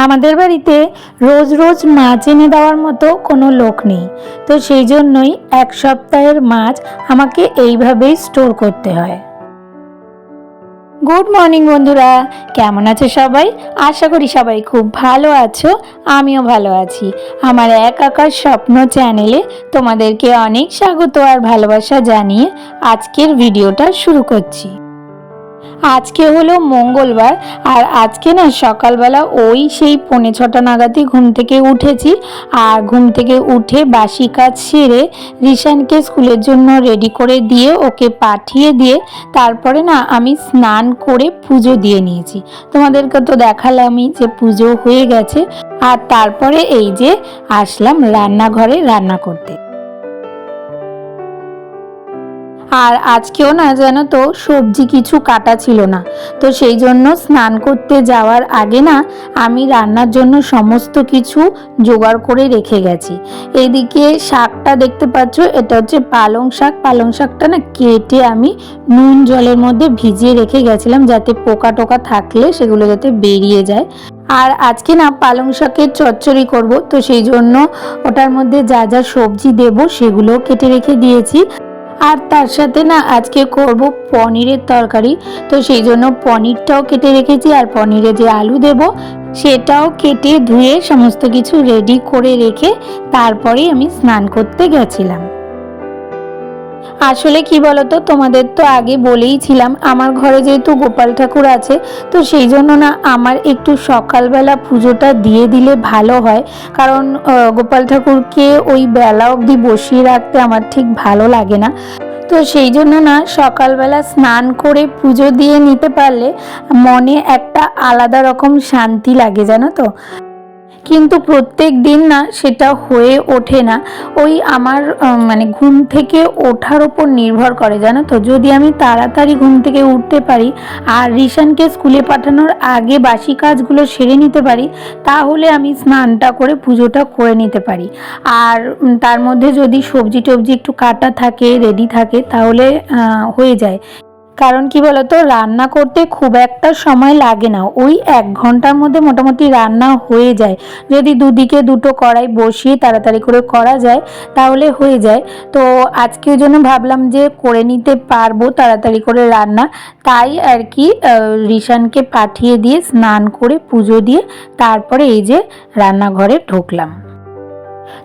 আমাদের বাড়িতে রোজ রোজ মাছ এনে দেওয়ার মতো কোনো লোক নেই, তো সেই জন্যই এক সপ্তাহের মাছ আমাকে এইভাবেই স্টোর করতে হয়। গুড মর্নিং বন্ধুরা, কেমন আছো সবাই? আশা করি সবাই খুব ভালো আছো, আমিও ভালো আছি। আমার এক আকাশ স্বপ্ন চ্যানেলে তোমাদেরকে অনেক স্বাগত আর ভালোবাসা জানিয়ে আজকের ভিডিওটা শুরু করছি। আজকে হলো মঙ্গলবার, আর আজকে না সকালবেলা সেই 5:45 নাগাদই ঘুম থেকে উঠেছি। আর ঘুম থেকে উঠে বাসি কাজ সেরে রিশানকে স্কুলের জন্য রেডি করে দিয়ে ওকে পাঠিয়ে দিয়ে তারপরে না আমি স্নান করে পুজো দিয়ে নিয়েছি। তোমাদেরকে তো দেখালামই যে পুজো হয়ে গেছে। আর তারপরে এই যে আসলাম রান্নাঘরে রান্না করতে। আর আজকেও না জানো তো সবজি কিছু কাটা ছিল না, তো সেই জন্য স্নান করতে যাওয়ার আগে না আমি রান্নার জন্য সমস্ত কিছু জোগাড় করে রেখে গেছি। এইদিকে শাকটা দেখতে পাচ্ছ, এটা হচ্ছে পালং শাক। পালং শাকটা না কেটে আমি নুন জলের মধ্যে ভিজিয়ে রেখে গেছিলাম, যাতে পোকা টোকা থাকলে সেগুলো যাতে বেরিয়ে যায়। আর আজকে না পালং শাকের চচ্চড়ি করব, তো সেই জন্য ওটার মধ্যে যা যা সবজি দেব সেগুলো কেটে রেখে দিয়েছি। আর তার সাথে না আজকে করব পনিরের তরকারি, তো সেই জন্য পনিরটাও কেটে রেখেছি। আর পনিরে যে আলু দেব সেটাও কেটে ধুয়ে সমস্ত কিছু রেডি করে রেখে তারপরেই আমি স্নান করতে গেছিলাম। আসলে কি বলতো, তোমাদের তো আগে বলেইছিলাম আমার ঘরে যেহেতু গোপাল ঠাকুর আছে, তো সেই জন্য না আমার একটু সকালবেলা পুজোটা দিয়ে দিলে ভালো হয়। কারণ গোপাল ঠাকুরকে ওই বেলা অবধি বসিয়ে রাখতে আমার ঠিক ভালো লাগে না। তো সেই জন্য না সকালবেলা স্নান করে পুজো দিয়ে নিতে পারলে মনে একটা আলাদা রকম শান্তি লাগে, জানো তো। কিন্তু প্রত্যেক দিন না সেটা হয়ে ওঠে না। ওই আমার মানে ঘুম থেকে ওঠার ওপর নির্ভর করে, জানো তো। যদি আমি তাড়াতাড়ি ঘুম থেকে উঠতে পারি আর রিশানকে স্কুলে পাঠানোর আগে বাসি কাজগুলো সেরে নিতে পারি, তাহলে আমি স্নানটা করে পুজোটা করে নিতে পারি। আর তার মধ্যে যদি সবজি টবজি একটু কাটা থাকে, রেডি থাকে, তাহলে হয়ে যায়। কারণ কি বলতো, রান্না করতে খুব একটা সময় লাগে না, ওই 1 ঘন্টার মধ্যে মোটামুটি রান্না হয়ে যায়। যদি দুদিকে দুটো কড়াই বসিয়ে তাড়াতাড়ি করে করা যায় তাহলে হয়ে যায়। তো আজকের জন্য ভাবলাম যে করে নিতে পারবো তাড়াতাড়ি করে রান্না, তাই আর কি রিশানকে পাঠিয়ে দিয়ে স্নান করে পুজো দিয়ে তারপরে এই যে রান্নাঘরে ঢুকলাম।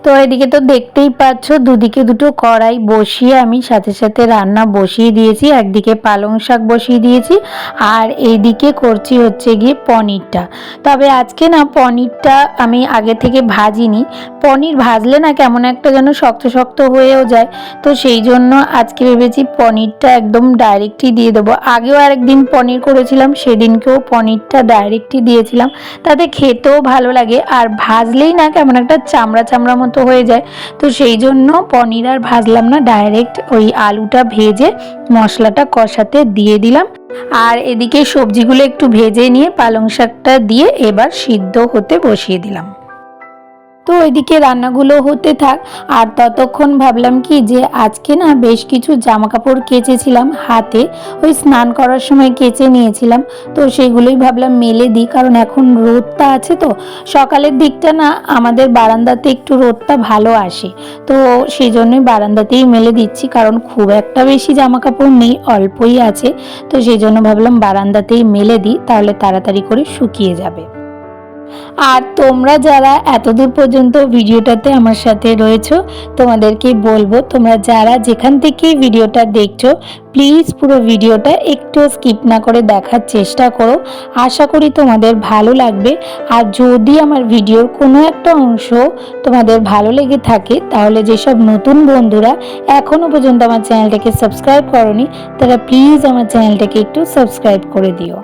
তো এদিকে তো দেখতেই পাচ্ছ দুদিকে দুটো কড়াই বসিয়ে আমি সাথে সাথে রান্না বসিয়ে দিয়েছি। একদিকে পালং শাক বসিয়ে দিয়েছি আর এইদিকে করছি হচ্ছে গিয়ে পনিরটা। তবে আজকে না পনিরটা আমি আগে থেকে ভাজিনি। পনির ভাজলে না কেমন একটা যেন শক্ত শক্ত হয়েও যায়, তো সেই জন্য আজকে ভেবেছি পনিরটা একদম ডাইরেক্টই দিয়ে দেবো। আগেও আরেকদিন পনির করেছিলাম, সেদিনকেও পনিরটা ডাইরেক্টই দিয়েছিলাম, তাতে খেতেও ভালো লাগে। আর ভাজলেই না কেমন একটা চামড়া চামড়া মতো হয়ে যায়, তো সেই জন্য পনির আর ভাজলাম না, ডাইরেক্ট ওই আলুটা ভেজে মশলাটা কষাতে দিয়ে দিলাম। আর এদিকে সবজিগুলো একটু ভেজে নিয়ে পালং শাকটা দিয়ে এবার সিদ্ধ হতে বসিয়ে দিলাম। তো ওইদিকে রান্নাগুলো হতে থাক, আর ততক্ষণ ভাবলাম কি যে আজকে না বেশ কিছু জামা কাপড় কেচেছিলাম হাতে, ওই স্নান করার সময় কেচে নিয়েছিলাম, তো সেগুলোই ভাবলাম মেলে দিই। কারণ এখন রোদটা আছে, তো সকালের দিকটা না আমাদের বারান্দাতে একটু রোদটা ভালো আসে, তো সেই জন্যই বারান্দাতেই মেলে দিচ্ছি। কারণ খুব একটা বেশি জামা কাপড় নেই, অল্পই আছে, তো সেই জন্য ভাবলাম বারান্দাতেই মেলে দিই, তাহলে তাড়াতাড়ি করে শুকিয়ে যাবে। আর তোমরা যারা এতদূর পর্যন্ত ভিডিওটাতে আমার সাথে রয়েছো, তোমাদেরকে বলবো তোমরা যারা যেখান থেকে ভিডিওটা দেখছো প্লিজ পুরো ভিডিওটা একটু স্কিপ না করে দেখার চেষ্টা করো। আশা করি তোমাদের ভালো লাগবে। আর যদি আমার ভিডিওর কোনো একটা অংশ তোমাদের ভালো লেগে থাকে, তাহলে যেসব নতুন বন্ধুরা এখনও পর্যন্ত আমার চ্যানেলটাকে সাবস্ক্রাইব করোনি, তারা প্লিজ আমার চ্যানেলটাকে একটু সাবস্ক্রাইব করে দিও।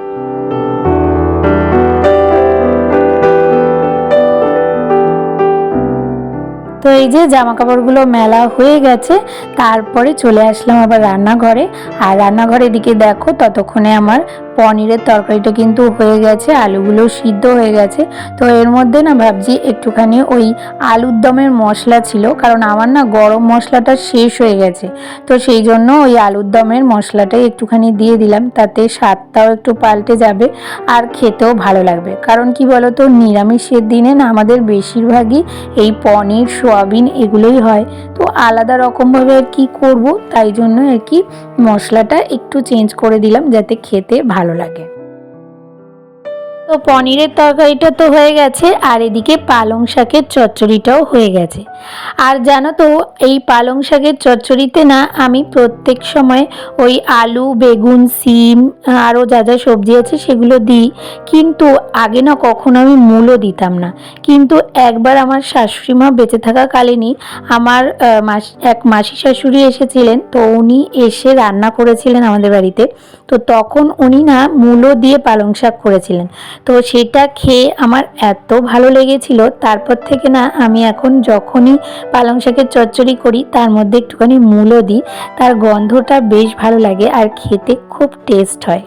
তো এই যে জামা কাপড়গুলো মেলা হয়ে গেছে, তারপরে চলে আসলাম আবার রান্নাঘরে। আর রান্নাঘরের দিকে দেখো ততক্ষণে আমার পনিরের তরকারিটা কিন্তু হয়ে গেছে, আলুগুলো সিদ্ধ হয়ে গেছে। তো এর মধ্যে না ভাবছি একটুখানি ওই আলুর দমের মশলা ছিল, কারণ আমার না গরম মশলাটা শেষ হয়ে গেছে, তো সেই জন্য ওই আলুর দমের মশলাটাই একটুখানি দিয়ে দিলাম। তাতে স্বাদটাও একটু পাল্টে যাবে আর খেতেও ভালো লাগবে। কারণ কি বলতো, নিরামিষের দিনে না আমাদের বেশিরভাগই এই পনির, সোয়াবিন এগুলোই হয়। তো আলাদা রকমভাবে আর কি করব, তাই জন্য আর কি মশলাটা একটু চেঞ্জ করে দিলাম যাতে খেতে ভালো লাগে। তো পনিরের তরকারিটা তো হয়ে গেছে, আর এদিকে পালং শাকের চচ্চড়িটাও হয়ে গেছে। আর জানো তো, এই পালং শাকের চচ্চড়িতে না আমি প্রত্যেক সময় ওই আলু, বেগুন, সিম আরও যা যা সবজি আছে সেগুলো দিই, কিন্তু আগে না কখনো আমি মূলও দিতাম না। কিন্তু একবার আমার শাশুড়ি মা বেঁচে থাকাকালীনই আমার এক মাসি শাশুড়ি এসেছিলেন, তো উনি এসে রান্না করেছিলেন আমাদের বাড়িতে। তো তখন উনি না মূলো দিয়ে পালং শাক করেছিলেন। তো সেটা খেয়ে আমার এত ভালো লেগেছিল, তারপর থেকে না আমি এখন যখনই পালং শাকের চচ্চড়ি করি তার মধ্যে একটুখানি মূলো দিই। তার গন্ধটা বেশ ভালো লাগে আর খেতে খুব টেস্ট হয়।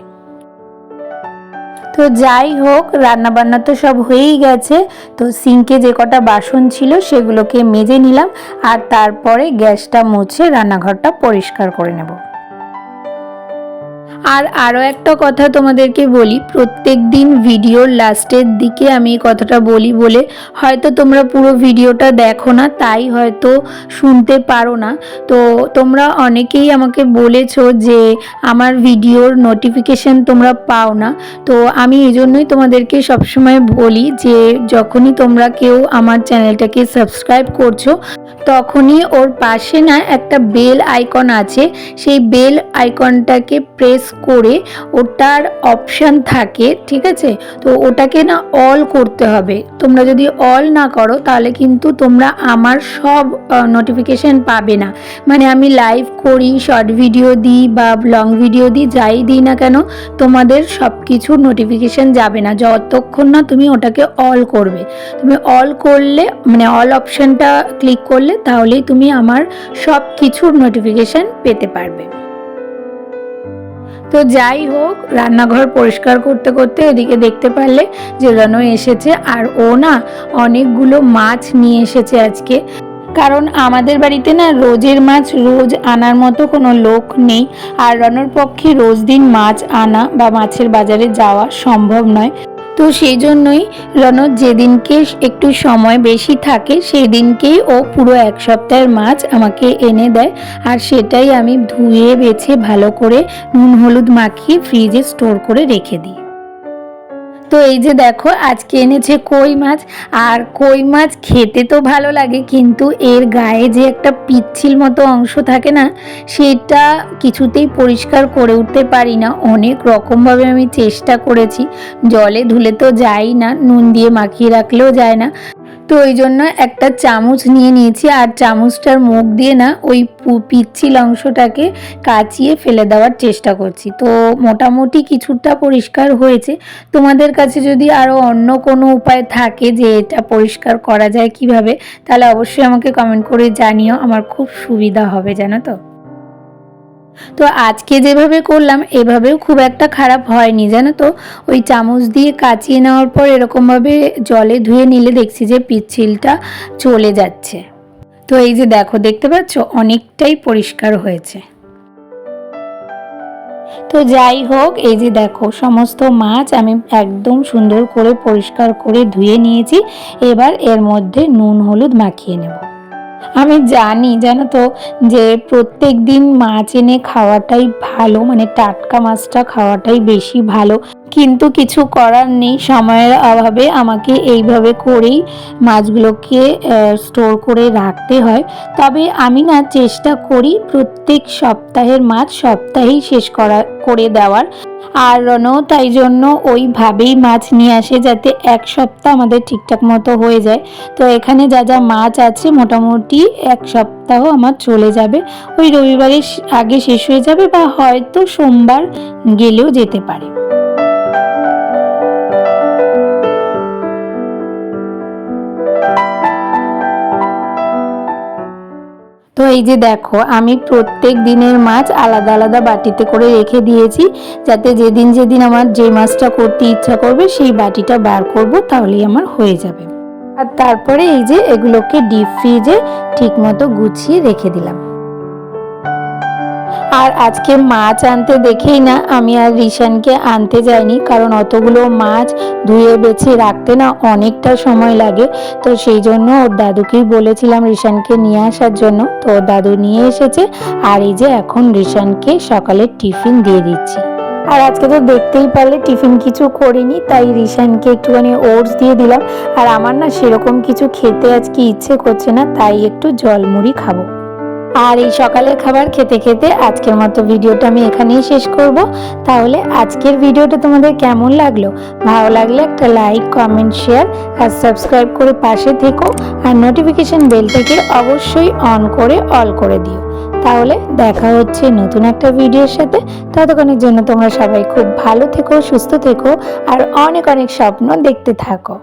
তো যাই হোক, রান্নাবান্না তো সব হয়েই গেছে। তো সিঙ্কে যে কটা বাসন ছিল সেগুলোকে মেজে নিলাম, আর তারপরে গ্যাসটা মুছে রান্নাঘরটা পরিষ্কার করে নেব। আর আরও একটা কথা তোমাদেরকে বলি, প্রত্যেক দিন ভিডিওর লাস্টের দিকে আমি এই কথাটা বলি বলে হয়তো তোমরা পুরো ভিডিওটা দেখো না, তাই হয়তো শুনতে পারো না। তো তোমরা অনেকেই আমাকে বলেছো যে আমার ভিডিওর নোটিফিকেশন তোমরা পাও না। তো আমি এই জন্যই তোমাদেরকে সবসময় বলি যে যখনই তোমরা কেউ আমার চ্যানেলটাকে সাবস্ক্রাইব করছো, তখনই ওর পাশে না একটা বেল আইকন আছে, সেই বেল আইকনটাকে প্রেস করে ওটার অপশান থাকে, ঠিক আছে? তো ওটাকে না অল করতে হবে। তোমরা যদি অল না করো তাহলে কিন্তু তোমরা আমার সব নোটিফিকেশান পাবে না। মানে আমি লাইভ করি, শর্ট ভিডিও দিই বা লং ভিডিও দিই, যাই দিই না কেন, তোমাদের সব কিছুর নোটিফিকেশান যাবে না যতক্ষণ না তুমি ওটাকে অল করবে। তুমি অল করলে, মানে অল অপশানটা ক্লিক করলে, তাহলেই তুমি আমার সব কিছুর নোটিফিকেশান পেতে পারবে। তো যাই হোক, রান্নাঘর পরিষ্কার করতে করতে এদিকে দেখতে পারলে যে রনো এসেছে, আর ও না অনেকগুলো মাছ নিয়ে এসেছে আজকে। কারণ আমাদের বাড়িতে না রোজের মাছ রোজ আনার মতো কোনো লোক নেই, আর রনোর পক্ষে রোজ দিন মাছ আনা বা মাছের বাজারে যাওয়া সম্ভব নয়। তো সেই জন্যই রনর যেদিনকে একটু সময় বেশি থাকে সেই দিনকেই ও পুরো এক সপ্তাহের মাছ আমাকে এনে দেয়, আর সেটাই আমি ধুয়ে বেছে ভালো করে নুন হলুদ মাখিয়ে ফ্রিজে স্টোর করে রেখে দিই। তো এই যে দেখো, আজকে এনেছে কই মাছ। আর কই মাছ খেতে তো ভালো লাগে, কিন্তু এর গায়ে যে একটা পিচ্ছিল মতো অংশ থাকে না, সেটা কিছুতেই পরিষ্কার করে উঠতে পারি না। অনেক রকমভাবে আমি চেষ্টা করেছি, জলে ধুলে তো যাই না, নুন দিয়ে মাখিয়ে রাখলেও যায় না। তো ওই জন্য একটা চামচ নিয়ে নিয়েছি, আর চামচটার মুখ দিয়ে না ওই পিচ্ছিল অংশটাকে কাচিয়ে ফেলে দেওয়ার চেষ্টা করছি। তো মোটামুটি কিছুটা পরিষ্কার হয়েছে। তোমাদের কাছে যদি আরও অন্য কোনো উপায় থাকে যে এটা পরিষ্কার করা যায় কিভাবে, তাহলে অবশ্যই আমাকে কমেন্ট করে জানিও, আমার খুব সুবিধা হবে, জানো তো। তো আজকে যেভাবে করলাম এভাবেও খুব একটা খারাপ হয়নি, জানো তো। ওই চামচ দিয়ে কাচিয়ে নেওয়ার পর এরকমভাবে জলে ধুয়ে নিলে দেখছি যে পিচ্ছিলটা চলে যাচ্ছে। তো এই যে দেখো, দেখতে পাচ্ছ অনেকটাই পরিষ্কার হয়েছে। তো যাই হোক, এই যে দেখো সমস্ত মাছ আমি একদম সুন্দর করে পরিষ্কার করে ধুয়ে নিয়েছি। এবার এর মধ্যে নুন হলুদ মাখিয়ে নেব। আমি জানি, জানো তো, যে প্রত্যেক দিন মাছ এনে খাওয়াটাই ভালো, মানে টাটকা মাছটা খাওয়াটাই বেশি ভালো, কিন্তু কিছু করার নেই, সময়ের অভাবে আমাকে এইভাবে করেই মাছগুলোকে স্টোর করে রাখতে হয়। তবে আমি না চেষ্টা করি প্রত্যেক সপ্তাহের মাছ সপ্তাহেই শেষ করে দেওয়ার। আর রনও তাই জন্য ওইভাবেই মাছ নিয়ে আসে যাতে এক সপ্তাহ আমাদের ঠিকঠাক মতো হয়ে যায়। তো এখানে যা যা মাছ আছে মোটামুটি এক সপ্তাহ আমার চলে যাবে, ওই রবিবারের আগে শেষ হয়ে যাবে, বা হয়তো সোমবার গেলেও যেতে পারে। তো এই যে দেখো, আমি প্রত্যেক দিনের মাছ আলাদা আলাদা বাটিতে করে রেখে দিয়েছি, যাতে যেদিন যেদিন আমার যে মাছটা করতে ইচ্ছা করবে সেই বাটিটা বার করব, তাহলেই আমার হয়ে যাবে। আর তারপরে এই যে এগুলোকে ডিপ ফ্রিজে ঠিক মতো গুছিয়ে রেখে দিলাম। আর আজকে মাছ আনতে দেখেই না আমি আর রিশানকে আনতে যাইনি, কারণ অতগুলো মাছ ধুয়ে বেছে রাখতে না অনেকটা সময় লাগে। তো সেই জন্য ওর দাদুকেই বলেছিলাম রিশানকে নিয়ে আসার জন্য, তো ওর দাদু নিয়ে এসেছে। আর এই যে এখন রিশানকে সকালের টিফিন দিয়ে দিচ্ছি। আর আজকে তো দেখতেই পারলে টিফিন কিছু করিনি, তাই রিশানকে একটুখানি ওটস দিয়ে দিলাম। আর আমার না সেরকম কিছু খেতে আজকে ইচ্ছে করছে না, তাই একটু জলমুড়ি খাবো। আর এই সকালের খাবার খেতে খেতে আজকের মতো ভিডিওটা আমি এখানেই শেষ করব। তাহলে আজকের ভিডিওটা তোমাদের কেমন লাগলো? ভালো লাগলে একটা লাইক, কমেন্ট, শেয়ার আর সাবস্ক্রাইব করে পাশে থেকো। আর নোটিফিকেশন বেলটাকে অবশ্যই অন করে অল করে দিও। তাহলে দেখা হচ্ছে নতুন একটা ভিডিওর সাথে। ততক্ষণের জন্য তোমরা সবাই খুব ভালো থেকো, সুস্থ থেকো আর অনেক অনেক স্বপ্ন দেখতে থাকো।